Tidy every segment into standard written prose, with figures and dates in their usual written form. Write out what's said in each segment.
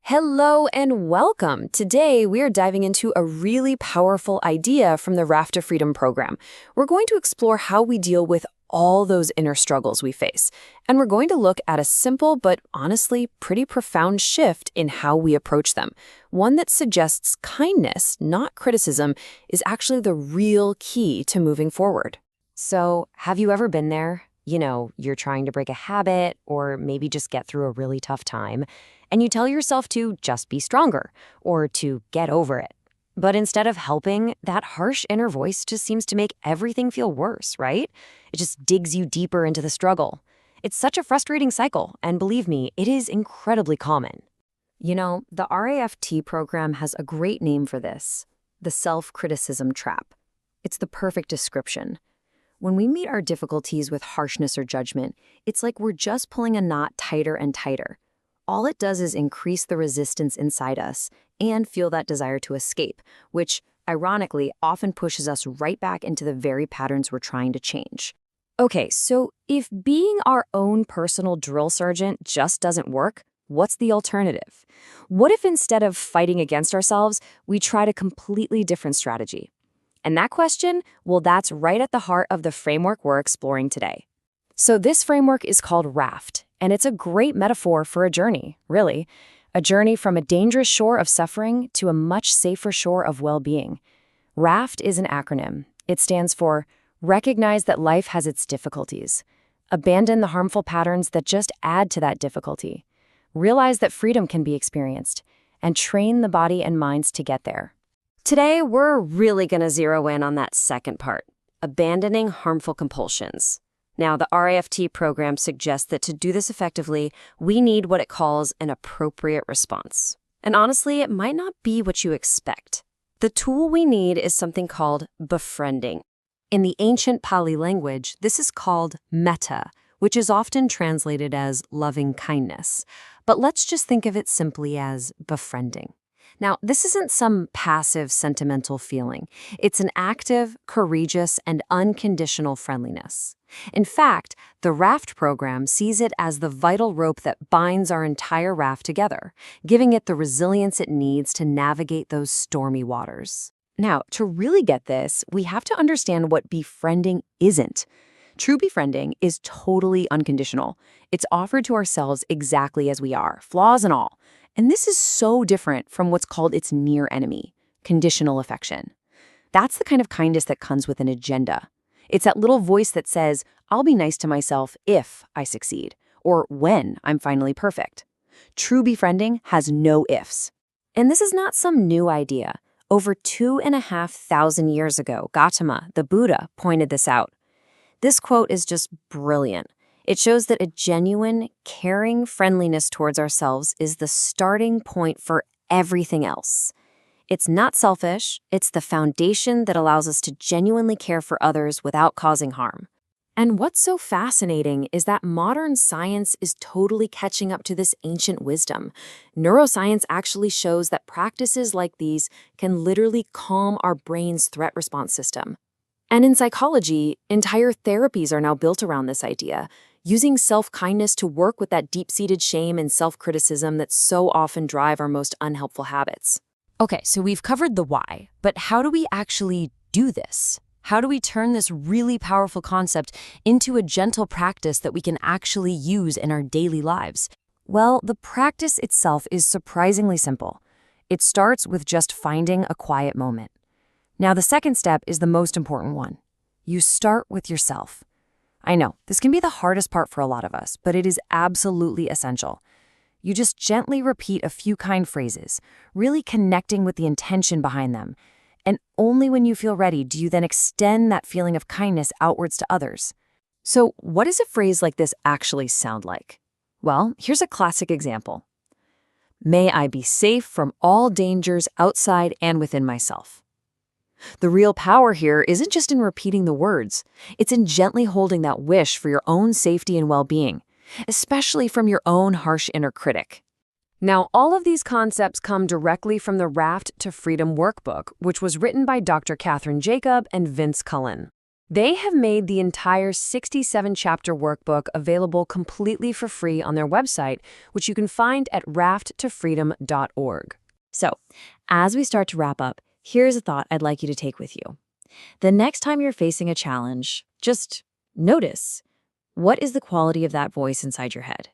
Hello and welcome. Today, we are diving into a really powerful idea from the Raft to Freedom program. We're going to explore how we deal with all those inner struggles we face. And we're going to look at a simple but honestly pretty profound shift in how we approach them. One that suggests kindness, not criticism, is actually the real key to moving forward. So, have you ever been there? You're trying to break a habit or maybe just get through a really tough time, and you tell yourself to just be stronger or to get over it. But instead of helping, that harsh inner voice just seems to make everything feel worse, right? It just digs you deeper into the struggle. It's such a frustrating cycle, and believe me, it is incredibly common. The RAFT program has a great name for this: the self-criticism trap. It's the perfect description. When we meet our difficulties with harshness or judgment, it's like we're just pulling a knot tighter and tighter. All it does is increase the resistance inside us and fuel that desire to escape, which, ironically, often pushes us right back into the very patterns we're trying to change. Okay, so if being our own personal drill sergeant just doesn't work, what's the alternative? What if instead of fighting against ourselves, we tried a completely different strategy? And that question, well, that's right at the heart of the framework we're exploring today. So this framework is called RAFT, and it's a great metaphor for a journey, really. A journey from a dangerous shore of suffering to a much safer shore of well-being. RAFT is an acronym. It stands for Recognize that life has its difficulties. Abandon the harmful patterns that just add to that difficulty. Realize that freedom can be experienced, and train the body and minds to get there. Today, we're really going to zero in on that second part, abandoning harmful compulsions. Now, the RAFT program suggests that to do this effectively, we need what it calls an appropriate response. And honestly, it might not be what you expect. The tool we need is something called befriending. In the ancient Pali language, this is called Metta, which is often translated as loving kindness. But let's just think of it simply as befriending. Now, this isn't some passive, sentimental feeling. It's an active, courageous, and unconditional friendliness. In fact, the RAFT program sees it as the vital rope that binds our entire raft together, giving it the resilience it needs to navigate those stormy waters. Now, to really get this, we have to understand what befriending isn't. True befriending is totally unconditional. It's offered to ourselves exactly as we are, flaws and all. And this is so different from what's called its near enemy, conditional affection. That's the kind of kindness that comes with an agenda. It's that little voice that says, I'll be nice to myself if I succeed, or when I'm finally perfect. True befriending has no ifs. And this is not some new idea. Over 2,500 years ago, Gautama, the Buddha, pointed this out. This quote is just brilliant. It shows that a genuine, caring friendliness towards ourselves is the starting point for everything else. It's not selfish, it's the foundation that allows us to genuinely care for others without causing harm. And what's so fascinating is that modern science is totally catching up to this ancient wisdom. Neuroscience actually shows that practices like these can literally calm our brain's threat response system. And in psychology, entire therapies are now built around this idea, using self-kindness to work with that deep-seated shame and self-criticism that so often drive our most unhelpful habits. Okay, so we've covered the why, but how do we actually do this? How do we turn this really powerful concept into a gentle practice that we can actually use in our daily lives? Well, the practice itself is surprisingly simple. It starts with just finding a quiet moment. Now, the second step is the most important one. You start with yourself. I know, this can be the hardest part for a lot of us, but it is absolutely essential. You just gently repeat a few kind phrases, really connecting with the intention behind them. And only when you feel ready do you then extend that feeling of kindness outwards to others. So, what does a phrase like this actually sound like? Well, here's a classic example. May I be safe from all dangers outside and within myself. The real power here isn't just in repeating the words. It's in gently holding that wish for your own safety and well-being, especially from your own harsh inner critic. Now, all of these concepts come directly from the Raft to Freedom workbook, which was written by Dr. Catherine Jacob and Vince Cullen. They have made the entire 67-chapter workbook available completely for free on their website, which you can find at rafttofreedom.org. So, as we start to wrap up, here's a thought I'd like you to take with you. The next time you're facing a challenge, just notice, what is the quality of that voice inside your head?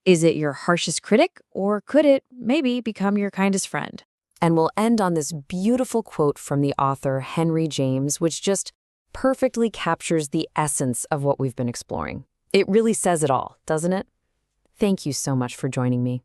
Is it your harshest critic, or could it maybe become your kindest friend? And we'll end on this beautiful quote from the author Henry James, which just perfectly captures the essence of what we've been exploring. It really says it all, doesn't it? Thank you so much for joining me.